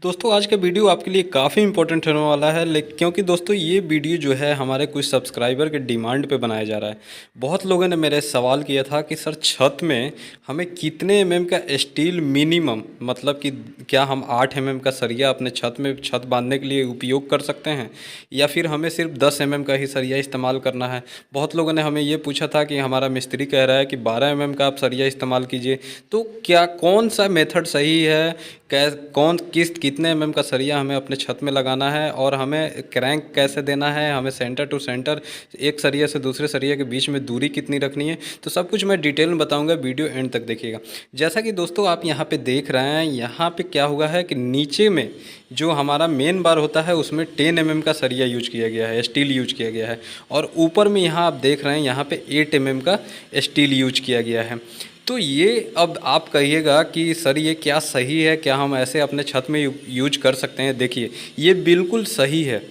दोस्तों आज का वीडियो आपके लिए काफ़ी इंपॉर्टेंट होने वाला है लेकिन क्योंकि दोस्तों ये वीडियो जो है हमारे कुछ सब्सक्राइबर के डिमांड पे बनाया जा रहा है। बहुत लोगों ने मेरे सवाल किया था कि सर छत में हमें कितने एमएम का स्टील मिनिमम मतलब कि क्या हम 8 एमएम का सरिया अपने छत में छत बांधने के लिए उपयोग कर सकते हैं या फिर हमें सिर्फ 10 एमएम का ही सरिया इस्तेमाल करना है। बहुत लोगों ने हमें ये पूछा था कि हमारा मिस्त्री कह रहा है कि 12 एमएम का आप सरिया इस्तेमाल कीजिए, तो क्या कौन सा मेथड सही है, कौन कितने एमएम का सरिया हमें अपने छत में लगाना है और हमें क्रैंक कैसे देना है, हमें सेंटर टू सेंटर एक सरिया से दूसरे सरिया के बीच में दूरी कितनी रखनी है, तो सब कुछ मैं डिटेल में बताऊंगा। वीडियो एंड तक देखिएगा। जैसा कि दोस्तों आप यहाँ पे देख रहे हैं, यहाँ पे क्या हुआ है कि नीचे में जो हमारा मेन बार होता है उसमें 10 एमएम का सरिया यूज किया गया है, स्टील यूज किया गया है, और ऊपर में यहाँ आप देख रहे हैं यहाँ पे 8 एमएम का स्टील यूज किया गया है। तो ये अब आप कहिएगा कि सर ये क्या सही है, क्या हम ऐसे अपने छत में यूज कर सकते हैं। देखिए ये बिल्कुल सही है।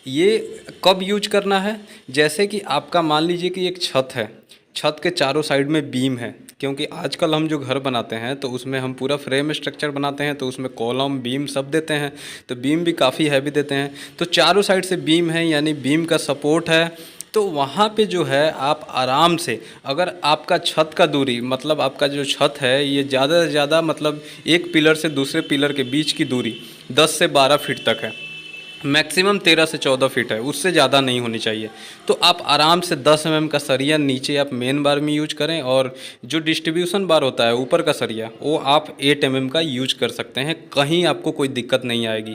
ये कब यूज करना है, जैसे कि आपका मान लीजिए कि एक छत है, छत के चारों साइड में बीम है, क्योंकि आजकल हम जो घर बनाते हैं तो उसमें हम पूरा फ्रेम स्ट्रक्चर बनाते हैं तो उसमें कॉलम बीम सब देते हैं, तो बीम भी काफ़ी हैवी देते हैं। तो चारों साइड से बीम है यानी बीम का सपोर्ट है, तो वहाँ पे जो है आप आराम से, अगर आपका छत का दूरी मतलब आपका जो छत है ये ज़्यादा से ज़्यादा मतलब एक पिलर से दूसरे पिलर के बीच की दूरी 10 से 12 फीट तक है, मैक्सिमम 13 से 14 फीट है, उससे ज़्यादा नहीं होनी चाहिए। तो आप आराम से 10 एमएम का सरिया नीचे आप मेन बार में यूज करें, और जो डिस्ट्रीब्यूशन बार होता है ऊपर का सरिया वो आप 8 एमएम का यूज कर सकते हैं, कहीं आपको कोई दिक्कत नहीं आएगी।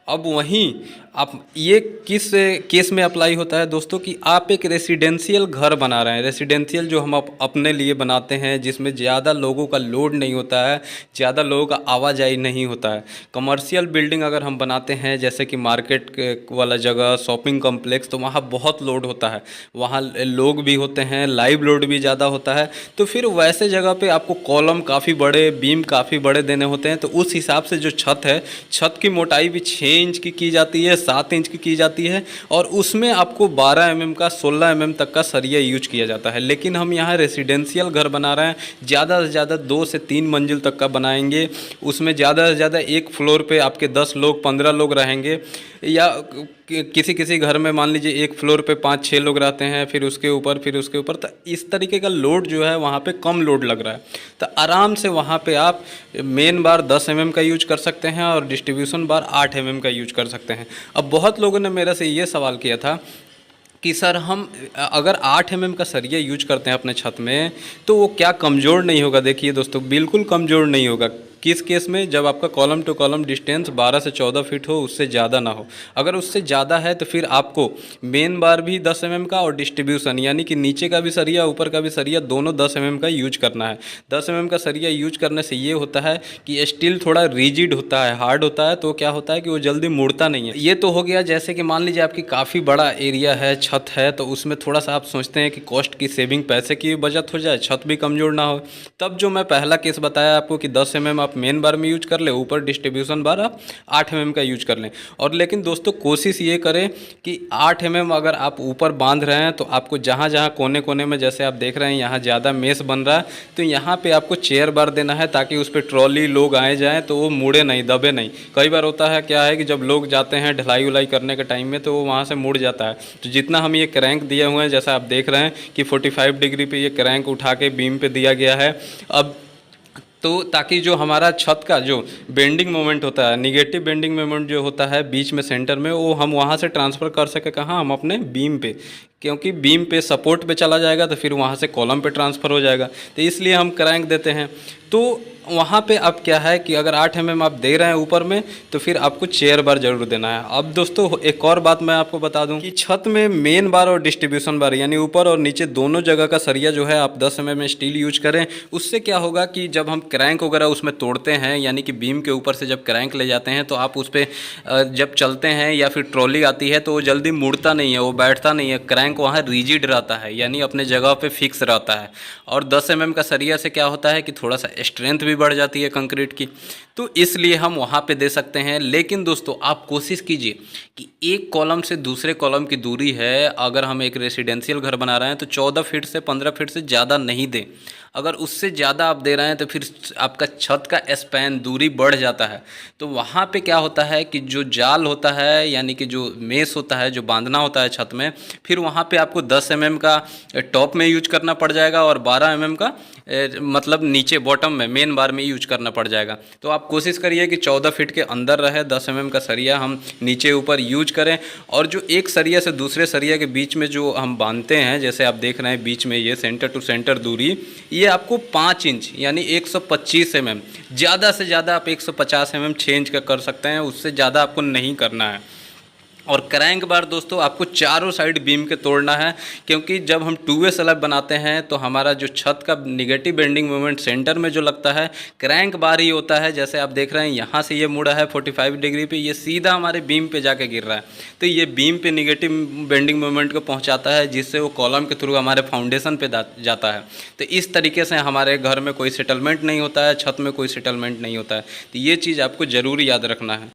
अब वहीं आप ये किस केस में अप्लाई होता है दोस्तों कि आप एक रेसिडेंशियल घर बना रहे हैं, रेसिडेंशियल जो हम अपने लिए बनाते हैं जिसमें ज़्यादा लोगों का लोड नहीं होता है, ज़्यादा लोगों का आवाजाही नहीं होता है। कमर्शियल बिल्डिंग अगर हम बनाते हैं जैसे कि मार्केट वाला जगह, शॉपिंग कॉम्प्लेक्स, तो वहाँ बहुत लोड होता है, वहाँ लोग भी होते हैं, लाइव लोड भी ज़्यादा होता है। तो फिर वैसे जगह पे आपको कॉलम काफ़ी बड़े, बीम काफ़ी बड़े देने होते हैं। तो उस हिसाब से जो छत है, छत की मोटाई भी 6 इंच की जाती है, 7 इंच की जाती है, और उसमें आपको 12 एमएम का 16 एमएम तक का सरिया यूज किया जाता है। लेकिन हम यहाँ रेसिडेंशियल घर बना रहे हैं, ज़्यादा से ज़्यादा 2 से 3 मंजिल तक का बनाएंगे, उसमें ज़्यादा से ज़्यादा एक फ्लोर पे आपके 10 लोग 15 लोग रहेंगे, या किसी किसी घर में मान लीजिए एक फ्लोर पे 5-6 लोग रहते हैं, फिर उसके ऊपर, तो इस तरीके का लोड जो है वहाँ पे कम लोड लग रहा है। तो आराम से वहाँ पे आप मेन बार 10 एमएम का यूज कर सकते हैं और डिस्ट्रीब्यूशन बार 8 एमएम का यूज कर सकते हैं। अब बहुत लोगों ने मेरे से ये सवाल किया था कि सर हम अगर 8 एमएम का सरिया यूज करते हैं अपने छत में तो वो क्या कमज़ोर नहीं होगा। देखिए दोस्तों बिल्कुल कमज़ोर नहीं होगा। किस केस में, जब आपका कॉलम टू कॉलम डिस्टेंस 12 से 14 फीट हो, उससे ज़्यादा ना हो। अगर उससे ज़्यादा है तो फिर आपको मेन बार भी 10 एमएम का और डिस्ट्रीब्यूशन यानी कि नीचे का भी सरिया ऊपर का भी सरिया दोनों 10 एमएम का यूज करना है। 10 एमएम का सरिया यूज करने से ये होता है कि स्टील थोड़ा रिजिड होता है, हार्ड होता है, तो क्या होता है कि वो जल्दी मुड़ता नहीं है। ये तो हो गया जैसे कि मान लीजिए आपकी काफ़ी बड़ा एरिया है, छत है, तो उसमें थोड़ा सा आप सोचते हैं कि कॉस्ट की सेविंग, पैसे की बचत हो जाए, छत भी कमज़ोर ना हो। तब जो मैं पहला केस बताया आपको कि 10 एमएम आप मेन बार में यूज कर ले, ऊपर डिस्ट्रीब्यूशन बार आप 8 एमएम का यूज कर लें। और लेकिन दोस्तों कोशिश ये करें कि 8 एमएम अगर आप ऊपर बांध रहे हैं तो आपको जहाँ जहाँ कोने कोने में, जैसे आप देख रहे हैं यहाँ ज़्यादा मेस बन रहा है, तो यहाँ पे आपको चेयर बार देना है ताकि उस पर ट्रॉली लोग आए जाएँ तो वो मुड़े नहीं, दबे नहीं। कई बार होता है क्या है कि जब लोग जाते हैं ढलाई उलाई करने के टाइम में तो वो वहाँ से मुड़ जाता है। तो जितना हम ये क्रैंक दिए हुए हैं, जैसा आप देख रहे हैं कि 45 डिग्री पे ये क्रैंक उठा के बीम पे दिया गया है, अब तो ताकि जो हमारा छत का जो बेंडिंग मोमेंट होता है, निगेटिव बेंडिंग मोमेंट जो होता है बीच में सेंटर में, वो हम वहाँ से ट्रांसफ़र कर सके कहाँ, हम अपने बीम पे, क्योंकि बीम पे सपोर्ट पे चला जाएगा तो फिर वहाँ से कॉलम पे ट्रांसफ़र हो जाएगा। तो इसलिए हम क्रैंक देते हैं। तो वहाँ पे अब क्या है कि अगर 8 एमएम आप दे रहे हैं ऊपर में तो फिर आपको चेयर बार जरूर देना है। अब दोस्तों एक और बात मैं आपको बता दूं कि छत में मेन बार और डिस्ट्रीब्यूशन बार यानी ऊपर और नीचे दोनों जगह का सरिया जो है आप 10 एमएम स्टील यूज करें। उससे क्या होगा कि जब हम क्रैंक वगैरह उसमें तोड़ते हैं, यानी कि बीम के ऊपर से जब क्रैंक ले जाते हैं तो आप उस पर जब चलते हैं या फिर ट्रॉली आती है तो वो जल्दी मुड़ता नहीं है, वो बैठता नहीं है, क्रैंक वहाँ रिजिड रहता है यानी अपने जगह पर फिक्स रहता है। और 10 एमएम का सरिया से क्या होता है कि थोड़ा सा स्ट्रेंथ भी बढ़ जाती है कंक्रीट की, तो इसलिए हम वहाँ पे दे सकते हैं। लेकिन दोस्तों आप कोशिश कीजिए कि एक कॉलम से दूसरे कॉलम की दूरी है, अगर हम एक रेसिडेंशियल घर बना रहे हैं तो 14 फीट से 15 फीट से ज़्यादा नहीं दें। अगर उससे ज़्यादा आप दे रहे हैं तो फिर आपका छत का स्पैन दूरी बढ़ जाता है। तो वहाँ पे क्या होता है कि जो जाल होता है, यानी कि जो मेस होता है, जो बांधना होता है छत में, फिर वहाँ पे आपको 10 mm का टॉप में यूज करना पड़ जाएगा और 12 mm का मतलब नीचे बॉटम में मेन बार में यूज करना पड़ जाएगा। तो आप कोशिश करिए कि 14 फीट के अंदर रहे, 10 mm का सरिया हम नीचे ऊपर यूज करें। और जो एक सरिया से दूसरे सरिया के बीच में जो हम बांधते हैं, जैसे आप देख रहे हैं बीच में ये सेंटर टू सेंटर दूरी, ये आपको 5 इंच यानी 125 mm, ज़्यादा से ज़्यादा आप 150 mm चेंज कर सकते हैं, उससे ज़्यादा आपको नहीं करना है। और क्रैंक बार दोस्तों आपको चारों साइड बीम के तोड़ना है, क्योंकि जब हम 2 वे स्लैब बनाते हैं तो हमारा जो छत का निगेटिव बेंडिंग मोमेंट सेंटर में जो लगता है, क्रैंक बार ही होता है। जैसे आप देख रहे हैं यहाँ से ये मुड़ा है 45 डिग्री पे, ये सीधा हमारे बीम पे जाके गिर रहा है, तो ये बीम पे निगेटिव बेंडिंग मोमेंट को पहुँचाता है, जिससे वो कॉलम के थ्रू हमारे फाउंडेशन पे जाता है। तो इस तरीके से हमारे घर में कोई सेटलमेंट नहीं होता है, छत में कोई सेटलमेंट नहीं होता है। तो ये चीज़ आपको ज़रूर याद रखना है।